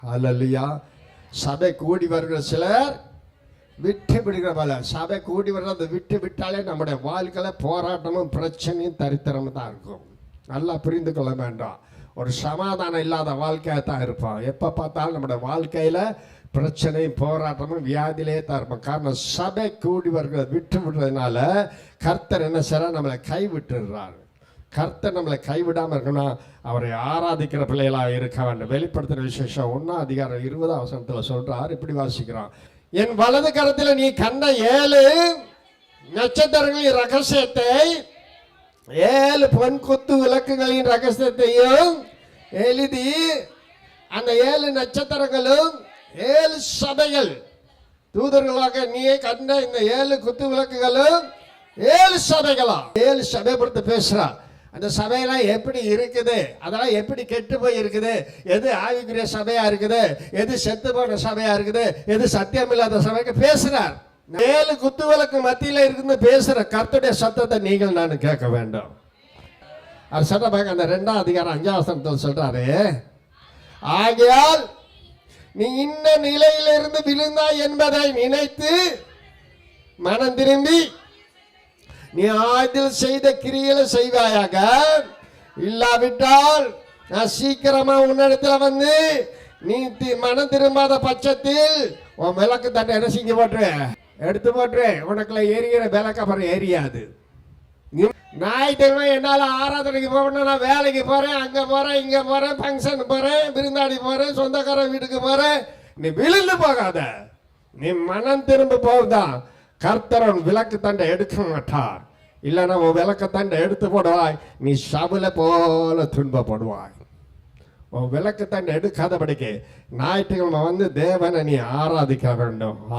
ஹல்லேலூயா. சபை கூடி வருகிற சிலர் விட்டு விடுகிற பல. சபை கூடி வர்றதை விட்டு விட்டாலே நம்முடைய வாழ்க்கையில போராட்டமும் பிரச்சனையும் தரித்திரமும் தான் இருக்கும். நல்லா புரிந்து கொள்ள வேண்டாம். ஒரு சமாதானம் இல்லாத வாழ்க்கையாக தான் இருப்போம். எப்போ பார்த்தாலும் நம்முடைய வாழ்க்கையில பிரச்சனையும் போராட்டமும் வியாதியிலே தான் இருப்போம். காரணம் சபை கூடி வருகிறத விட்டு விடுறதுனால கர்த்தர் என்ன செய்யறார்? நம்மளை கைவிட்டுறார். கர்த்தர் நம்மளை கைவிடாமல் இருக்கணும். அவரை ஆராதிக்கிற பிள்ளைகளாக இருக்க வேண்டும். வெளிப்படுத்துகிற விசேஷம் 1:20 சொல்றார். இப்படி வாசிக்கிறான். என் வலது கரத்தில் நீ கண்ட 7 நட்சத்திரங்களின் ரகசியத்தை, 7 பொன் குத்து விளக்குகளின் ரகசியத்தையும் எழுதி, அந்த 7 நட்சத்திரங்களும் 7 சபைகள் தூதர்களாக நீ கண்ட இந்த 7 குத்து விளக்குகளும் 7 சபைகளா? 7 சபை பொறுத்து பேசுறா. அந்த சபையெல்லாம் எப்படி இருக்குது, அதெல்லாம் எப்படி கெட்டு போய் இருக்குது, எது ஆவிக்குரிய சபையா இருக்குது, எது செத்து போன சபையா இருக்குது, எது சத்தியம் இல்லாத சபைக்கு பேசுறார். 7 குத்து விளக்கு மத்தியில இருந்து பேசுற கர்த்தருடைய சத்தத்தை நீங்கள் நான் கேட்க வேண்டும். அது சொல்ற அந்த 2:5 சொல்றாரு. ஆகையால் நீ இந்த நிலையிலிருந்து விழுந்தாய் என்பதை நினைத்து மனம் திரும்பி நீ ஆதில் செய்த கிரிகளை செய்வாயாக. இல்லாவிட்டால் நான் சீக்கிரமா உன்னிடத்துல வந்து நீ மனம் திரும்பாத பட்சத்தில் உன் விளக்கு தட்டை என்ன செஞ்சு போட்டுருவேன், எடுத்து போட்டுருவேன். உனக்குள்ள எரிகிற விளக்கு அப்புறம் எரியாது. ஞாயிற்றுக்கிழமை என்னால் ஆராதனைக்கு போகணும், நான் வேலைக்கு போறேன், அங்க போறேன், இங்க போறேன், ஃபங்க்ஷன் போறேன், விருந்தாடி போறேன், சொந்தக்கார வீட்டுக்கு போறேன். நீ விழுந்து போகாத. நீ மனம் திரும்ப போகுதான். கர்த்தரன் விளக்கு தண்டை எடுக்க மாட்டார். இல்லைன்னா உன் விளக்க தண்டை எடுத்து போடுவாய், நீ சபல போல துன்பப்படுவாய். உன் விளக்கு தண்டை எடுக்காதபடிக்கு ஞாயிற்றுக்கிழமை வந்து தேவனை நீ ஆராதிக்க வேண்டும்.